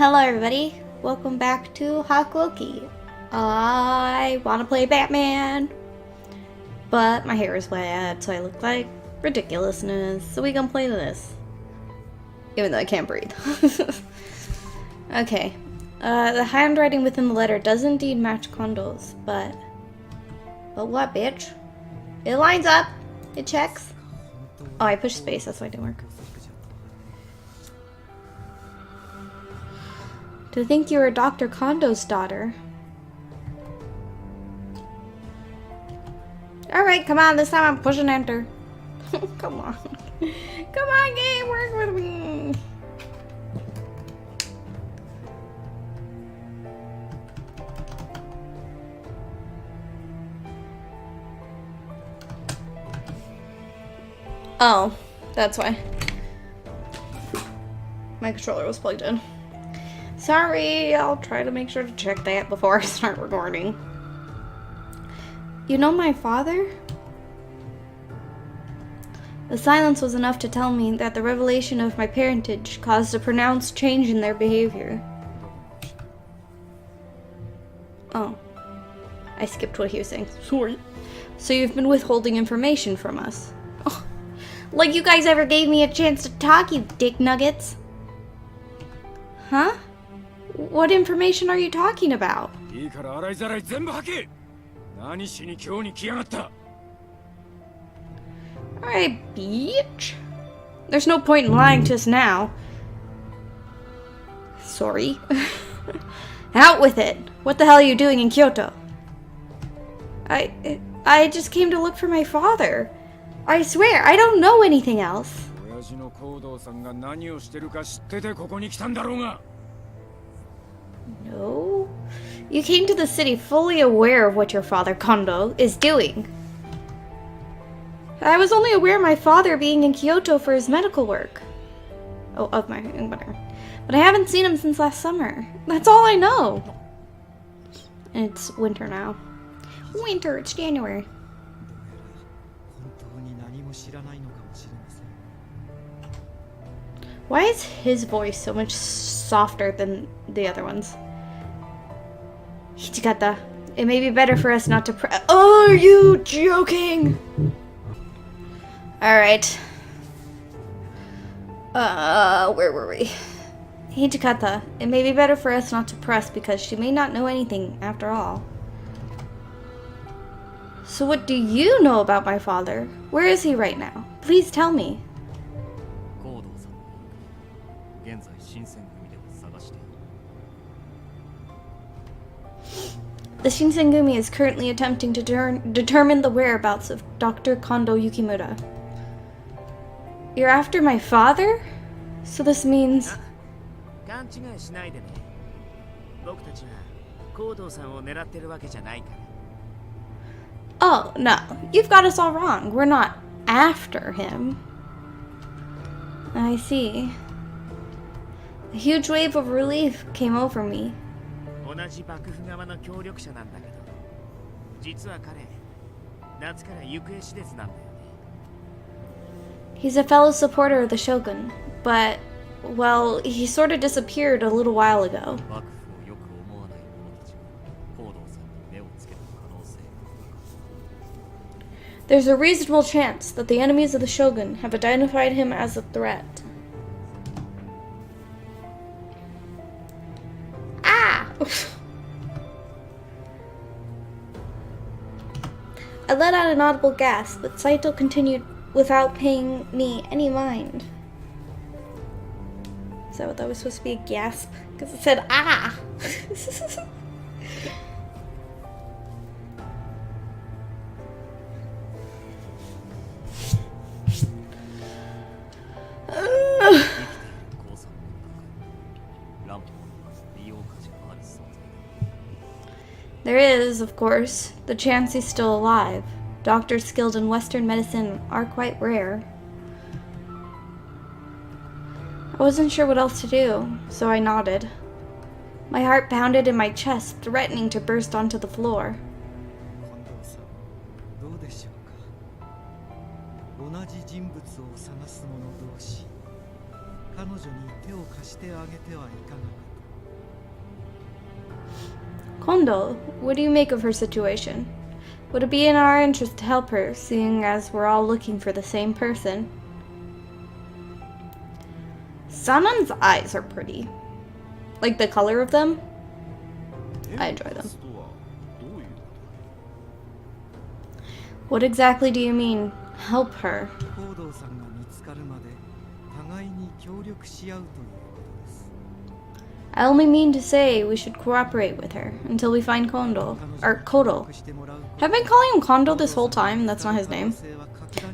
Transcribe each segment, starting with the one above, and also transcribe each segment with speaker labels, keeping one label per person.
Speaker 1: Hello everybody, welcome back to Hakuoki. I want to play Batman, but my hair is wet, so I look like ridiculousness, so we gonna play this. Even though I can't breathe. Okay, the handwriting within the letter does indeed match Kondo's, but what, bitch? It lines up, it checks. Oh, I pushed space, that's why it didn't work. To think you were Dr. Kondo's daughter. Alright, come on, this time I'm pushing enter. Come on. Come on, game, work with me. Oh, that's why. My controller was plugged in. Sorry, I'll try to make sure to check that before I start recording. You know my father? The silence was enough to tell me that the revelation of my parentage caused a pronounced change in their behavior. Oh. I skipped what he was saying. Sorry. So you've been withholding information from us. Oh. Like you guys ever gave me a chance to talk, you dick nuggets. Huh? What information are you talking about? Alright, bitch. There's no point in lying to us now. Sorry. Out with it. What the hell are you doing in Kyoto? I just came to look for my father. I swear, I don't know anything else. No. You came to the city fully aware of what your father, Kondo, is doing. I was only aware of my father being in Kyoto for his medical work. Oh, of my winter. But I haven't seen him since last summer. That's all I know. And it's winter now. Winter, it's January. Why is his voice so much softer than the other ones? Hichikata, it may be better for us not to Oh, are you joking? Alright. Where were we? Hichikata, it may be better for us not to press because she may not know anything after all. So what do you know about my father? Where is he right now? Please tell me. The Shinsengumi is currently attempting to determine the whereabouts of Dr. Kondo Yukimura. You're after my father? So this means... Oh, no. You've got us all wrong. We're not after him. I see. A huge wave of relief came over me. He's a fellow supporter of the Shogun, but, well, he sort of disappeared a little while ago. There's a reasonable chance that the enemies of the Shogun have identified him as a threat. I let out an audible gasp, but Saito continued without paying me any mind. Is that what that was supposed to be, a gasp? Because it said, ah! There is, of course, the chance he's still alive. Doctors skilled in Western medicine are quite rare. I wasn't sure what else to do, so I nodded. My heart pounded in my chest, threatening to burst onto the floor.
Speaker 2: 彼女に手を貸してあげてはいかがかと。
Speaker 1: Kondo, what do you make of her situation? Would it be in our interest to help her, seeing as we're all looking for the same person? Sanan's eyes are pretty. Like the color of them? I enjoy them. What exactly do you mean, help her? I only mean to say we should cooperate with her until we find Kondo. Or Kodo. Have I been calling him Kondo this whole time? That's not his name.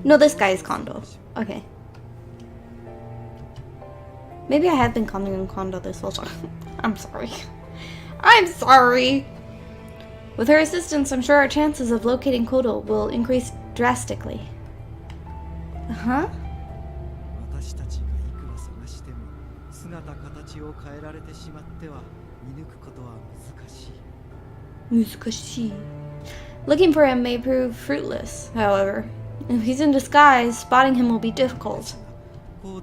Speaker 1: No, this guy is Kondo. Okay. Maybe I have been calling him Kondo this whole time. I'm sorry. I'm sorry! With her assistance, I'm sure our chances of locating Kodo will increase drastically. Huh? Looking for him may prove fruitless, however. If he's in disguise, spotting him will be difficult. You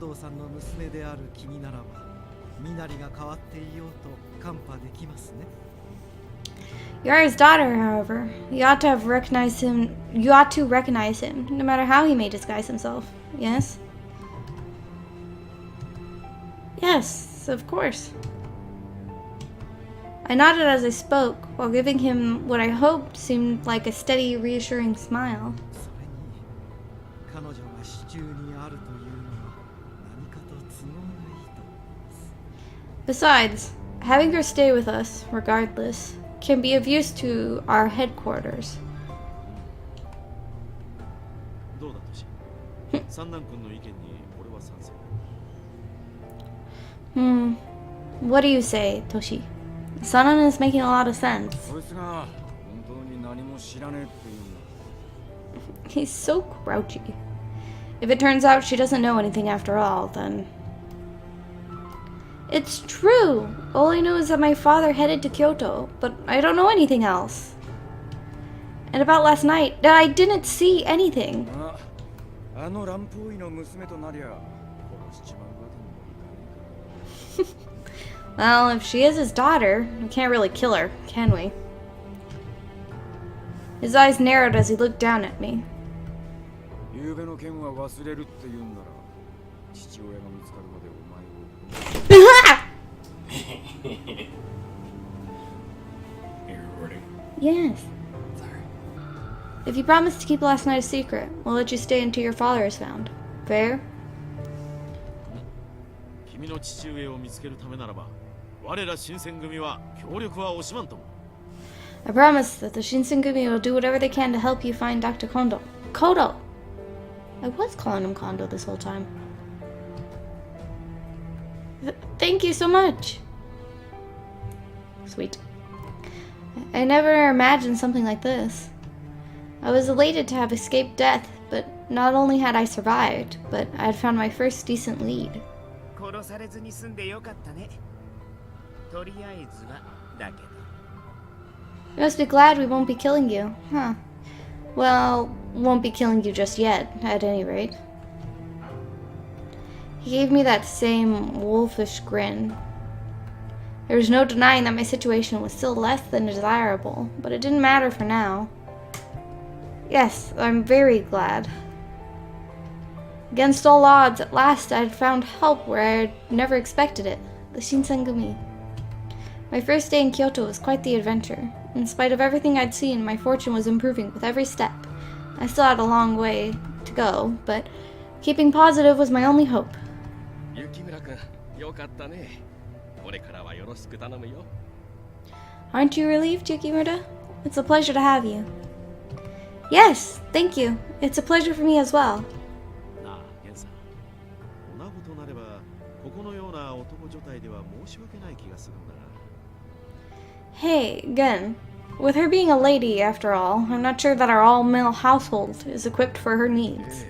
Speaker 1: are his daughter, however. You ought to recognize him, no matter how he may disguise himself. Yes? Yes, of course. I nodded as I spoke, while giving him what I hoped seemed like a steady, reassuring smile. Besides, having her stay with us, regardless, can be of use to our headquarters. What do you say, Toshi? Sanan is making a lot of sense. He's so grouchy. If it turns out she doesn't know anything after all, then... It's true! All I know is that my father headed to Kyoto, but I don't know anything else. And about last night, I didn't see anything. Well, if she is his daughter, we can't really kill her, can we? His eyes narrowed as he looked down at me. Yes. Sorry. If you promise to keep last night a secret, we'll let you stay until your father is found. Fair? I promise that the Shinsengumi will do whatever they can to help you find Dr. Kondo. Kodo! I was calling him Kondo this whole time. Thank you so much. Sweet. I never imagined something like this. I was elated to have escaped death, but not only had I survived, but I had found my first decent lead. You must be glad we won't be killing you, huh? Well, won't be killing you just yet, at any rate. He gave me that same wolfish grin. There was no denying that my situation was still less than desirable, but it didn't matter for now. Yes, I'm very glad. Against all odds, at last I had found help where I had never expected it, the Shinsengumi. My first day in Kyoto was quite the adventure. In spite of everything I'd seen, my fortune was improving with every step. I still had a long way to go, but keeping positive was my only hope. Aren't you relieved, Yukimura? It's a pleasure to have you. Yes, thank you. It's a pleasure for me as well. Hey, Gen. With her being a lady, after all, I'm not sure that our all-male household is equipped for her needs.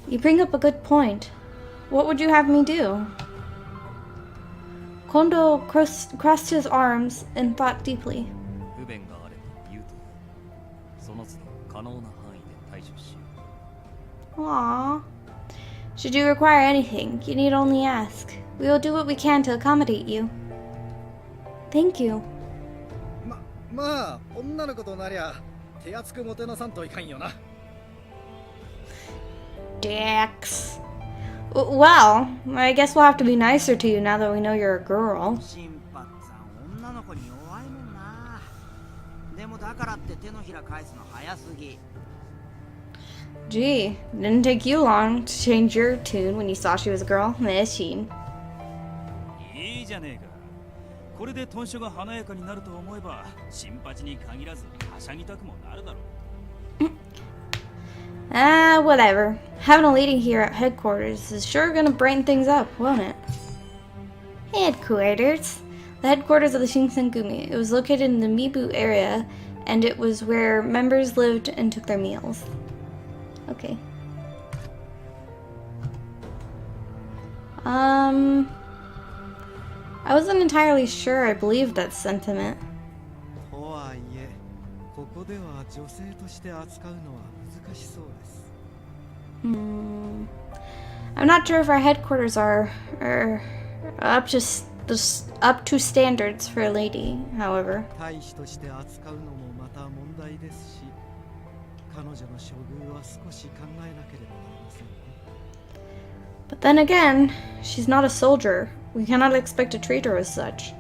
Speaker 1: You bring up a good point. What would you have me do? Kondo crossed his arms and thought deeply. Aww. Should you require anything, you need only ask. We will do what we can to accommodate you. Thank you.
Speaker 2: まあ、女の子となりゃ手厚くもてなさんといかんよな。
Speaker 1: Dicks. Well, I guess we'll have to be nicer to you now that we know you're a girl. Gee, didn't take you long to change your tune when you saw she was a girl. Machine.
Speaker 3: いいじゃねえか。これで豚書が華やかになると思えば、新八に限らずはしゃぎたくもなるだろう。
Speaker 1: Whatever. Having a lady here at headquarters is sure gonna brighten things up, won't it? Headquarters? The headquarters of the Shinsengumi. It was located in the Mibu area, and it was where members lived and took their meals. Okay. I wasn't entirely sure I believed that sentiment. I'm not sure if our headquarters are up to standards for a lady, however. But then again, she's not a soldier. We cannot expect to treat her as such.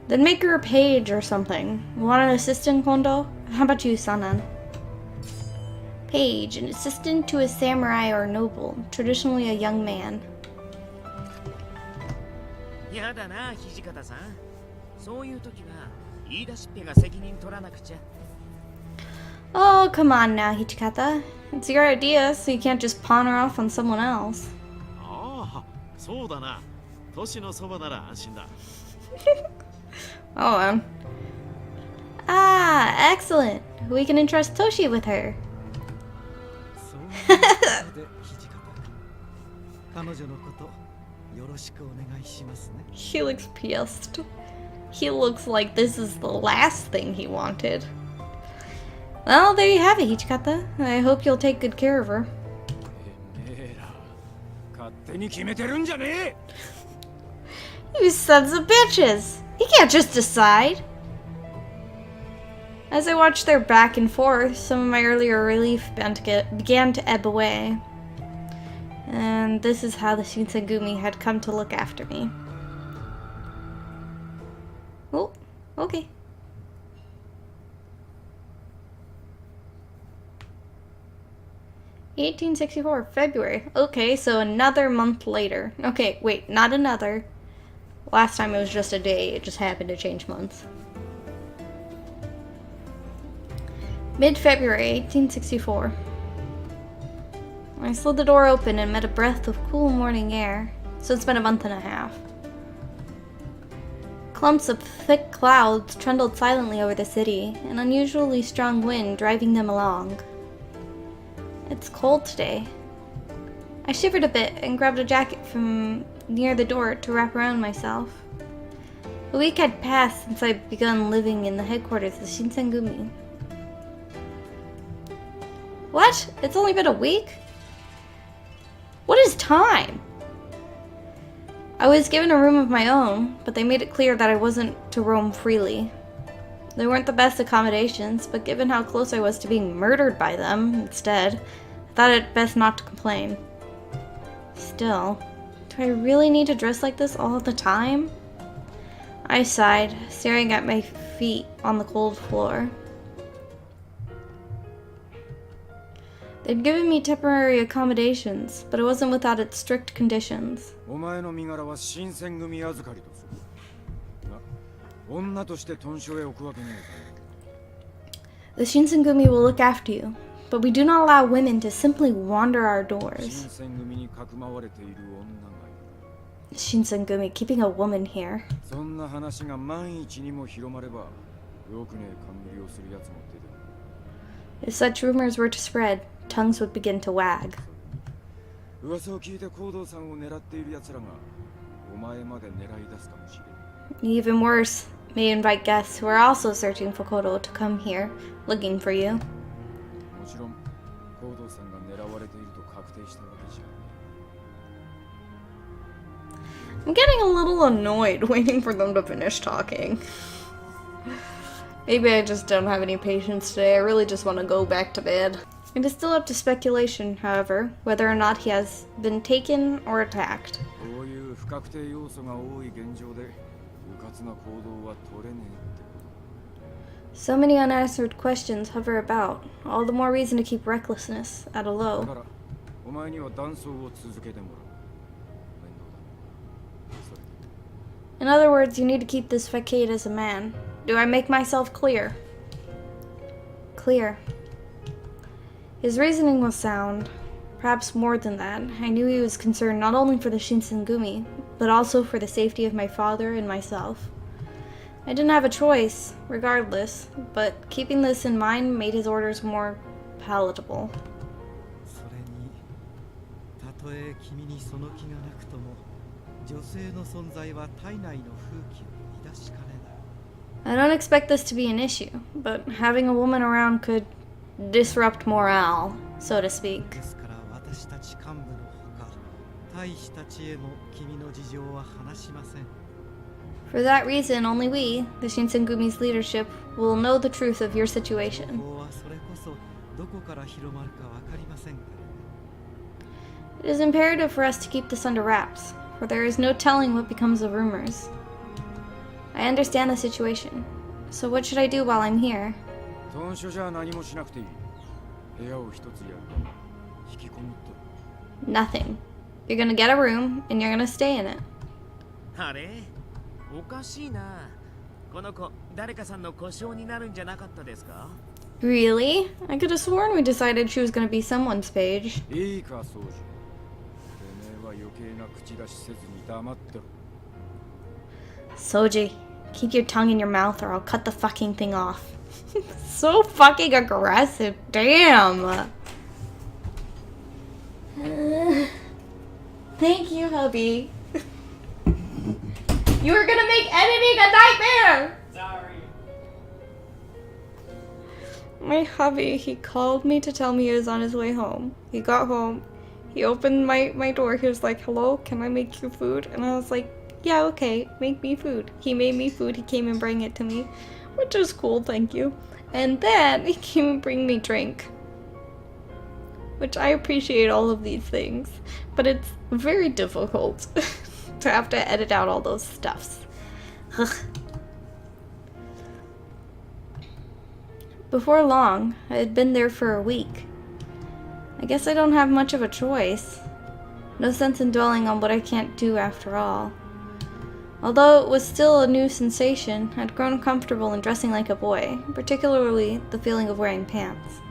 Speaker 1: Then make her a page or something. Want an assistant, Kondo? How about you, Sanan? Page, an assistant to a samurai or noble, traditionally a young man. Oh, come on now, Hichikata. It's your idea, so you can't just pawn her off on someone else. Oh, excellent. We can entrust Toshi with her. He looks pissed. He looks like this is the last thing he wanted. Well, there you have it, Hichikata. I hope you'll take good care of her. You sons of bitches! He can't just decide! As I watched their back and forth, some of my earlier relief began to ebb away. And this is how the Shinsengumi had come to look after me. Oh, okay. (1864) February. Okay, so another month later. Okay, wait, not another. Last time it was just a day, it just happened to change months. Mid-February, 1864. I slid the door open and met a breath of cool morning air, so it's been a month and a half. Clumps of thick clouds trundled silently over the city, an unusually strong wind driving them along. It's cold today. I shivered a bit and grabbed a jacket from near the door to wrap around myself. A week had passed since I'd begun living in the headquarters of Shinsengumi. What? It's only been a week? What is time? I was given a room of my own, but they made it clear that I wasn't to roam freely. They weren't the best accommodations, but given how close I was to being murdered by them instead, I thought it best not to complain. Still, do I really need to dress like this all the time? I sighed, staring at my feet on the cold floor. They'd given me temporary accommodations, but it wasn't without its strict conditions. The Shinsengumi will look after you, but we do not allow women to simply wander our doors. Shinsengumi keeping a woman here. If such rumors were to spread, tongues would begin to wag. Even worse, may invite guests who are also searching for Kyoto to come here, looking for you.
Speaker 4: もちろん行動さんが狙われていると確定したわけじゃ。
Speaker 1: I'm getting a little annoyed waiting for them to finish talking. Maybe I just don't have any patience today. I really just want to go back to bed. It is still up to speculation, however, whether or not he has been taken or attacked.
Speaker 4: こういう不確定要素が多い現状で迂闊な行動は取れねえってこと。
Speaker 1: So many unanswered questions hover about, all the more reason to keep recklessness at a
Speaker 4: だ
Speaker 1: low.
Speaker 4: からお前には断層を続けてもらう。面倒だ。それで
Speaker 1: In other words, you need to keep this facade as a man. Do I make myself clear? Clear. His reasoning was sound. Perhaps more than that, I knew he was concerned not only for the Shinsengumi, but also for the safety of my father and myself. I didn't have a choice, regardless, but keeping this in mind made his orders more palatable.
Speaker 2: それにたとえ君にその気がなくとも女性の存在は体内の風紀を乱しかねない。
Speaker 1: I don't expect this to be an issue, but having a woman around could disrupt morale, so to speak.
Speaker 2: ですから私たち幹部のほか大使たちへも君の事情は話しません。
Speaker 1: For that reason, only we, the Shinsengumi's leadership, will know the truth of your
Speaker 2: こ
Speaker 1: situation.
Speaker 2: こはそれこそどこから広まるかわかりませんから。
Speaker 1: It is imperative for us to keep this under wraps, for there is no telling what becomes of rumors. I understand the situation, so what should I do while I'm here?
Speaker 4: 豚書じゃ何もしなくていい。部屋を一つやる。引きこもっと。
Speaker 1: Nothing. You're gonna get a room, and you're gonna stay in it.
Speaker 5: あれおかしいな。この子、誰かさんの故障になるんじゃなかったですか？
Speaker 1: Really? I could have sworn we decided she was gonna be someone's page.
Speaker 4: いいか、宗司。てめえは余計な口出しせずに黙ってろ。
Speaker 1: Soji, keep your tongue in your mouth or I'll cut the fucking thing off. So fucking aggressive. Damn. Thank you, hubby. You were gonna make editing a nightmare!
Speaker 5: Sorry.
Speaker 1: My hubby, he called me to tell me he was on his way home. He got home. He opened my door. He was like, hello, can I make you food? And I was like, yeah, okay, make me food. He made me food. He came and bring it to me, which was cool, thank you. And then he came and bring me drink, which I appreciate all of these things, but it's very difficult to have to edit out all those stuffs. Ugh. Before long, I had been there for a week. I guess I don't have much of a choice. No sense in dwelling on what I can't do after all. Although it was still a new sensation, I'd grown comfortable in dressing like a boy, particularly the feeling of wearing pants.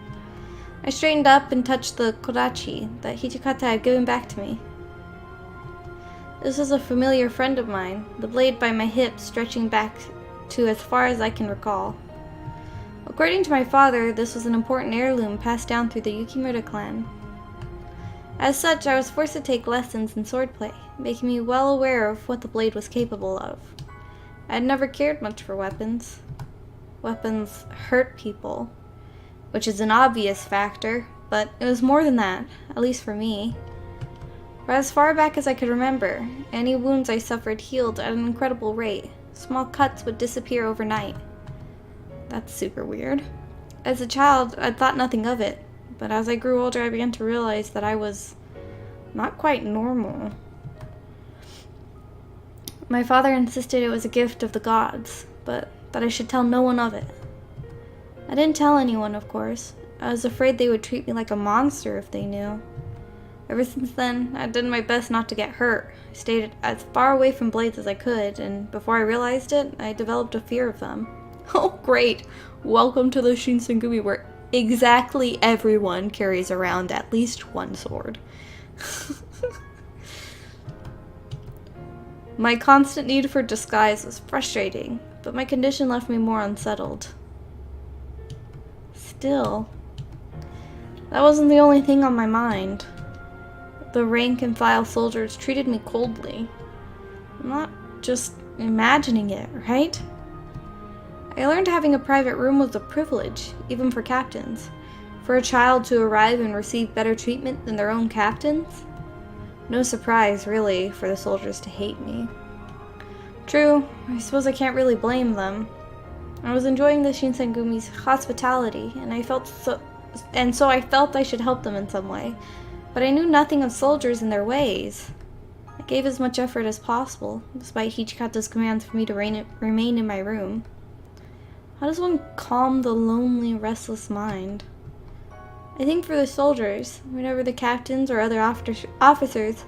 Speaker 1: I straightened up and touched the kodachi that Hijikata had given back to me. This was a familiar friend of mine, the blade by my hip stretching back to as far as I can recall. According to my father, this was an important heirloom passed down through the Yukimura clan. As such, I was forced to take lessons in swordplay, making me well aware of what the blade was capable of. I had never cared much for weapons. Weapons hurt people, which is an obvious factor, but it was more than that, at least for me. For as far back as I could remember, any wounds I suffered healed at an incredible rate. Small cuts would disappear overnight. That's super weird. As a child, I'd thought nothing of it, but as I grew older, I began to realize that I was not quite normal. My father insisted it was a gift of the gods, but that I should tell no one of it. I didn't tell anyone, of course. I was afraid they would treat me like a monster if they knew. Ever since then, I did my best not to get hurt. I stayed as far away from blades as I could, and before I realized it, I developed a fear of them. Oh, great! Welcome to the Shinsengumi, where exactly everyone carries around at least one sword. My constant need for disguise was frustrating, but my condition left me more unsettled. Still, that wasn't the only thing on my mind. The rank and file soldiers treated me coldly. I'm not just imagining it, right? I learned having a private room was a privilege, even for captains. For a child to arrive and receive better treatment than their own captains? No surprise, really, for the soldiers to hate me. True, I suppose I can't really blame them. I was enjoying the Shinsengumi's hospitality, and so I felt I should help them in some way. But I knew nothing of soldiers and their ways. I gave as much effort as possible, despite Hichikata's commands for me to remain in my room. How does one calm the lonely, restless mind? I think for the soldiers, whenever the captains or other officers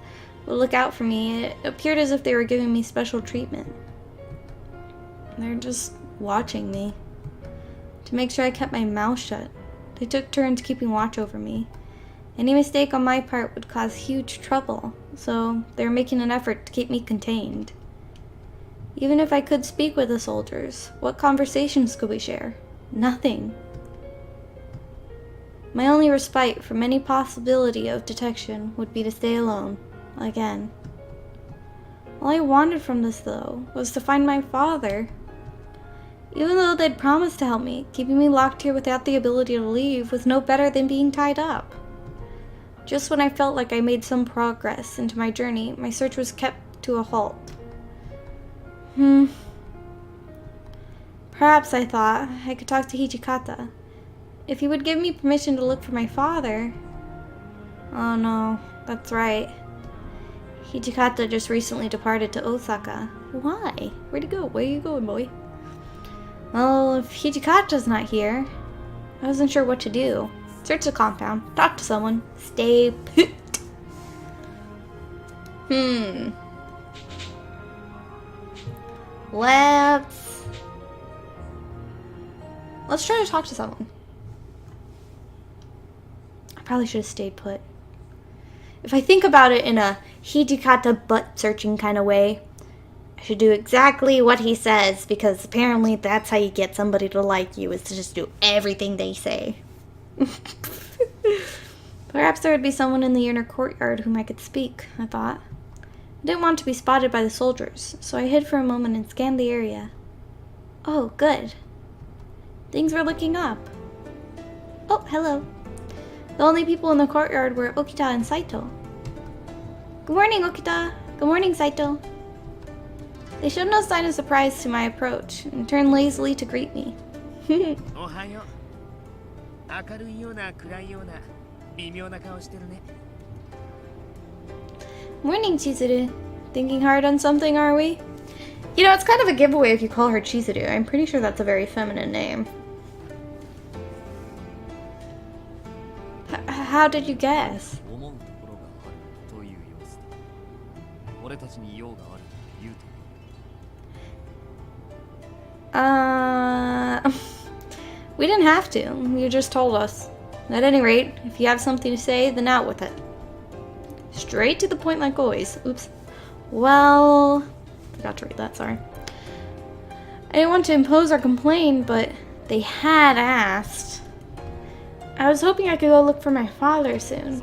Speaker 1: would look out for me, it appeared as if they were giving me special treatment. They're just watching me. To make sure I kept my mouth shut, they took turns keeping watch over me. Any mistake on my part would cause huge trouble, so they were making an effort to keep me contained. Even if I could speak with the soldiers, what conversations could we share? Nothing. My only respite from any possibility of detection would be to stay alone, again. All I wanted from this, though, was to find my father. Even though they'd promised to help me, keeping me locked here without the ability to leave was no better than being tied up. Just when I felt like I made some progress into my journey, my search was kept to a halt. Perhaps, I thought, I could talk to Hichikata. If he would give me permission to look for my father. Oh no, that's right. Hichikata just recently departed to Osaka. Why? Where'd he go? Where are you going, boy? Well, if Hichikata's not here, I wasn't sure what to do. Search the compound, talk to someone, stay put. Let's try to talk to someone. I probably should have stayed put. If I think about it in a Hichikata butt-searching kind of way, I should do exactly what he says, because apparently that's how you get somebody to like you, is to just do everything they say. Perhaps there would be someone in the inner courtyard whom I could speak, I thought. I didn't want to be spotted by the soldiers, so I hid for a moment and scanned the area. Oh, good. Things were looking up. Oh, hello. The only people in the courtyard were Okita and Saito. Good morning, Okita. Good morning, Saito. They showed no sign of surprise to my approach and turned lazily to greet me.
Speaker 5: Ohayo. 明るいような暗いような微妙な顔してるね。
Speaker 1: Morning, Chizuru. Thinking hard on something, are we? You know, it's kind of a giveaway if you call her Chizuru. I'm pretty sure that's a very feminine name. How did you guess? We didn't have to. You just told us. At any rate, if you have something to say, then out with it. Straight to the point like always. Oops. Well, forgot to read that, sorry. I didn't want to impose or complain, but they had asked. I was hoping I could go look for my father soon.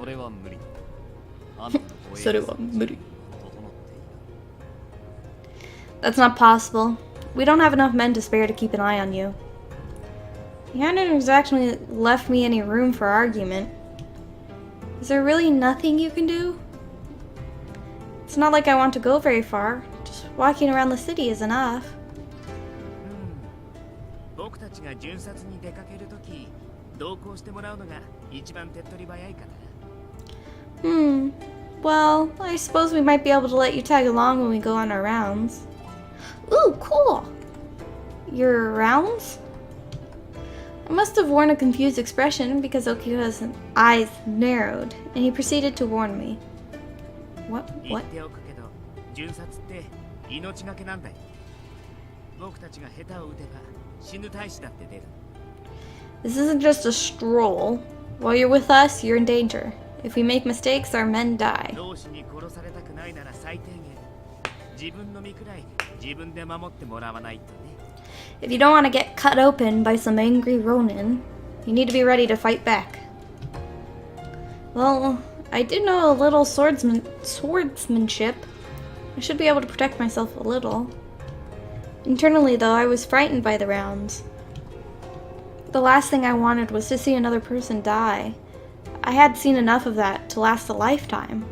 Speaker 1: That's not possible. We don't have enough men to spare to keep an eye on you. You hadn't exactly left me any room for argument. Is there really nothing you can do? It's not like I want to go very far. Just walking around the city is enough. Well, I suppose we might be able to let you tag along when we go on our rounds. Ooh, cool! Your rounds? I must have worn a confused expression because Okita's eyes narrowed, and he proceeded to warn me. What? This isn't just a stroll. While you're with us, you're in danger. If we make mistakes, our men die. If you don't want to get cut open by some angry Ronin, you need to be ready to fight back. Well, I do know a little swordsmanship. I should be able to protect myself a little. Internally, though, I was frightened by the rounds. The last thing I wanted was to see another person die. I had seen enough of that to last a lifetime.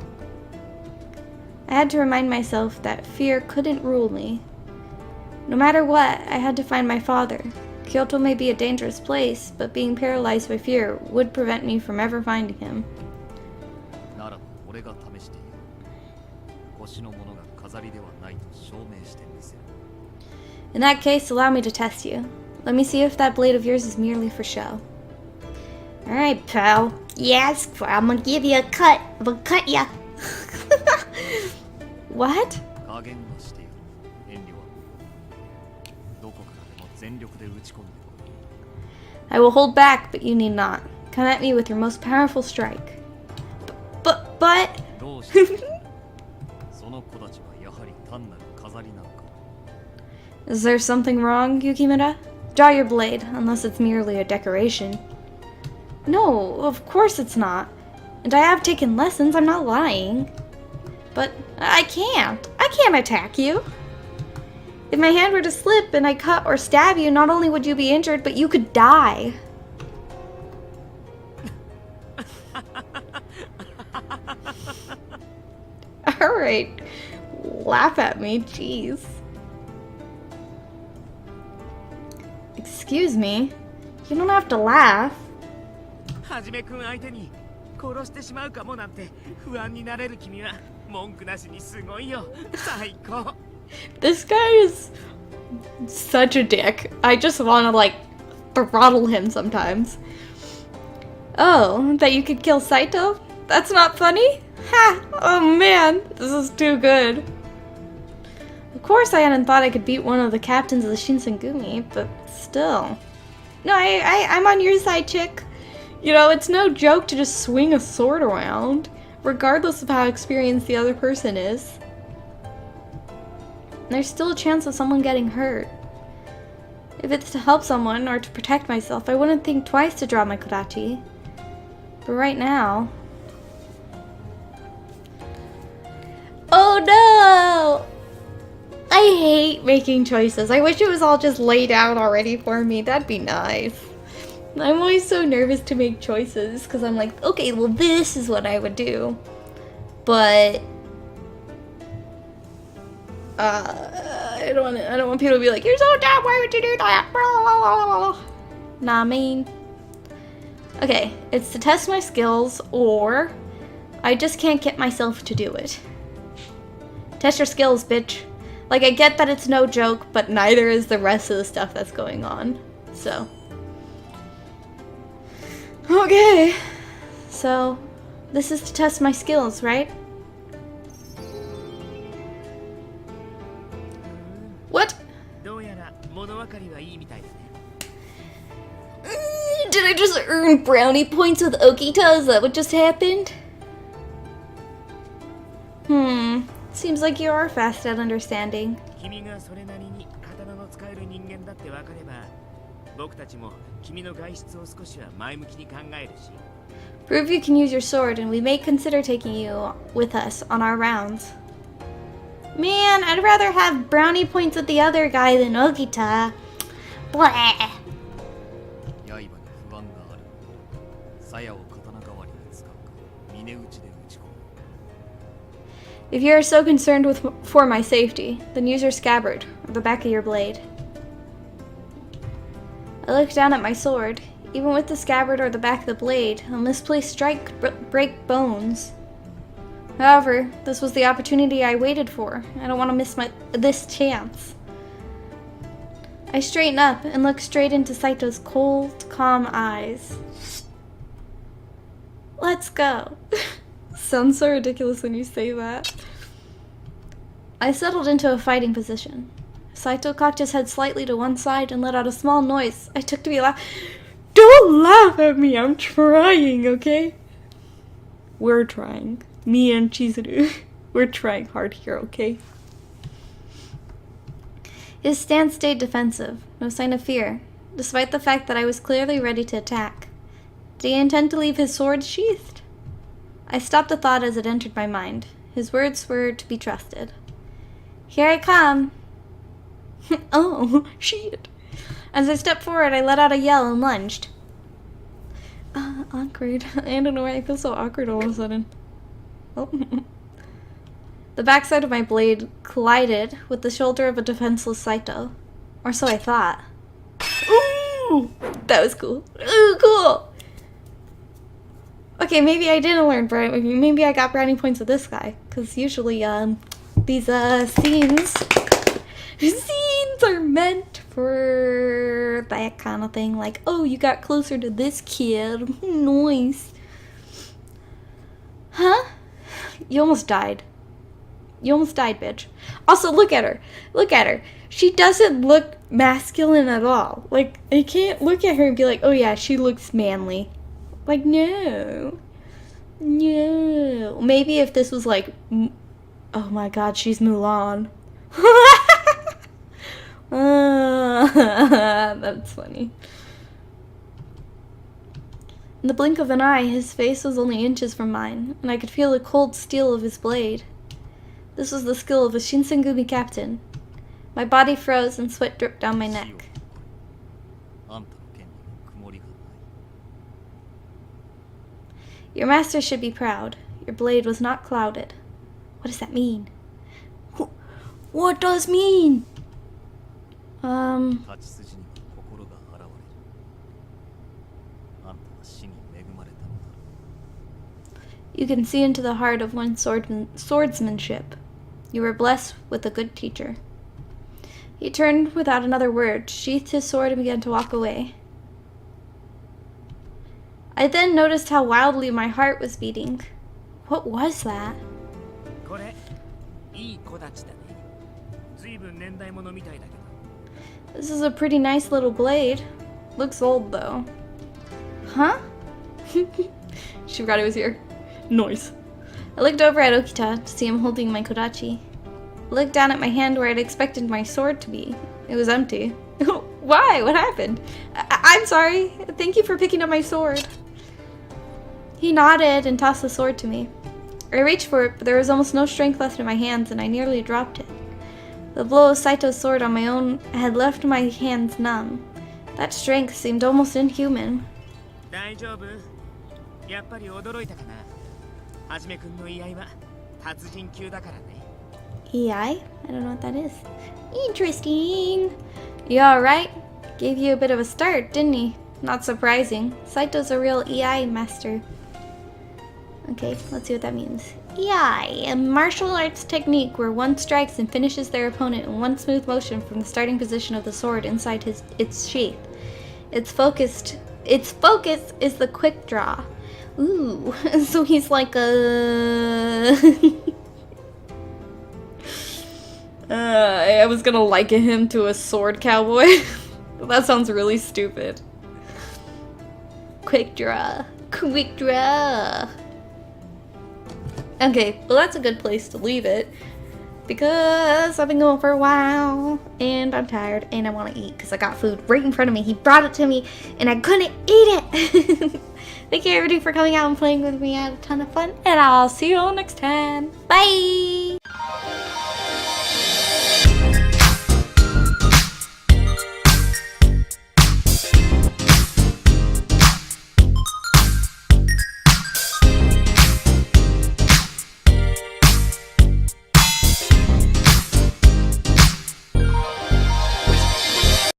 Speaker 1: I had to remind myself that fear couldn't rule me. No matter what, I had to find my father. Kyoto may be a dangerous place, but being paralyzed by fear would prevent me from ever finding him.
Speaker 6: ならば俺が試している。星のものが飾りではないと証明してみせる。
Speaker 1: In that case, allow me to test you. Let me see if that blade of yours is merely for show. Alright, pal. Yes, I'm gonna give you a cut. I'm gonna cut ya. What?
Speaker 6: 加減はしている。遠慮は。どこからでも全力で打ち込んでこい。
Speaker 1: I will hold back, but you need not. Come at me with your most powerful strike. But...
Speaker 6: どうしてその子たちはやはり単なる飾りなのか。
Speaker 1: Is there something wrong, Yukimura? Draw your blade, unless it's merely a decoration. No, of course it's not. And I have taken lessons, I'm not lying. But I can't attack you. If my hand were to slip and I cut or stab you, not only would you be injured, but you could die. Alright, laugh at me, jeez. Excuse me, you don't have to laugh.
Speaker 5: はじめくん相手に殺してしまうかもなんて不安になれる君は文句なしにすごいよ。最高。
Speaker 1: This guy is such a dick. I just want to, like, throttle him sometimes. Oh, that you could kill Saito? That's not funny? Ha! Oh man, this is too good. Of course I hadn't thought I could beat one of the captains of the Shinsengumi, but still. No, I'm on your side, chick. You know, it's no joke to just swing a sword around, regardless of how experienced the other person is. There's still a chance of someone getting hurt. If it's to help someone or to protect myself, I wouldn't think twice to draw my kurachi. But right now... Oh no! I hate making choices. I wish it was all just laid out already for me. That'd be nice. I'm always so nervous to make choices because I'm like, okay, well this is what I would do. But I don't want people to be like, you're so dumb, why would you do that? Nah, I mean. Okay, it's to test my skills, or I just can't get myself to do it. Test your skills, bitch. Like, I get that it's no joke, but neither is the rest of the stuff that's going on. So. Okay. So, this is to test my skills, right? What?
Speaker 5: どうやら物分かりはいいみたいだね。
Speaker 1: Did I just earn brownie points with Okita? Is that what just happened? Seems like you are fast at understanding.
Speaker 5: 君がそれなりに刀の使える人間だって分かれば、僕たちも君の外出を少しは前向きに考えるし。
Speaker 1: Prove you can use your sword, and we may consider taking you with us on our rounds. Man, I'd rather have brownie points with the other guy than Okita. Blah.
Speaker 6: 刃に不安がある。鞘を刀代わりに使うか、峰打ちで打ち込む。
Speaker 1: If you are so concerned for my safety, then use your scabbard, or the back of your blade. I looked down at my sword. Even with the scabbard or the back of the blade, a misplaced strike could break bones. However, this was the opportunity I waited for. I don't want to miss this chance. I straighten up and look straight into Saito's cold, calm eyes. Let's go. Sounds so ridiculous when you say that. I settled into a fighting position. Saito cocked his head slightly to one side and let out a small noise I took to be loud. Don't laugh at me, I'm trying, okay? We're trying. Me and Chizuru. We're trying hard here, okay? His stance stayed defensive, no sign of fear, despite the fact that I was clearly ready to attack. Did he intend to leave his sword sheathed? I stopped the thought as it entered my mind. His words were to be trusted. Here I come. Oh, shit. As I stepped forward, I let out a yell and lunged. Awkward. I don't know why I feel so awkward all of a sudden. Oh. The backside of my blade collided with the shoulder of a defenseless Saito. Or so I thought. Ooh! That was cool. Ooh, cool! Okay, maybe I didn't learn brownie. Maybe I got brownie points with this guy. Because usually, these, scenes are meant for that kind of thing. Like, oh, you got closer to this kid. Nice. Huh? You almost died. You almost died, bitch. Also, look at her. Look at her. She doesn't look masculine at all. Like, I can't look at her and be like, oh yeah, she looks manly. Like, no. No. Maybe if this was like, oh my god, she's Mulan. That's funny. In the blink of an eye, his face was only inches from mine, and I could feel the cold steel of his blade. This was the skill of a Shinsengumi captain. My body froze and sweat dripped down my neck. Your master should be proud. Your blade was not clouded. What does that mean? What does mean? You can see into the heart of one's swordsmanship. You were blessed with a good teacher. He turned without another word, sheathed his sword, and began to walk away. I then noticed how wildly my heart was beating. What was that? This is a pretty nice little blade. Looks old though. Huh? She forgot it was here. Noise. I looked over at Okita to see him holding my kodachi. I looked down at my hand where I'd expected my sword to be. It was empty. Why? What happened? I'm sorry. Thank you for picking up my sword. He nodded and tossed the sword to me. I reached for it, but there was almost no strength left in my hands, and I nearly dropped it. The blow of Saito's sword on my own had left my hands numb. That strength seemed almost inhuman. EI? I don't know what that is. Interesting. You alright? Gave you a bit of a start, didn't he? Not surprising. Saito's a real EI master. Okay, let's see what that means. EI, a martial arts technique where one strikes and finishes their opponent in one smooth motion from the starting position of the sword inside its sheath. Its focus is the quick draw. Ooh, so he's like a... I was gonna liken him to a sword cowboy. That sounds really stupid. Quick draw. Quick draw. Okay, well that's a good place to leave it. Because I've been going for a while. And I'm tired. And I want to eat. Because I got food right in front of me. He brought it to me. And I couldn't eat it. Thank you everybody for coming out and playing with me. I had a ton of fun. And I'll see you all next time. Bye!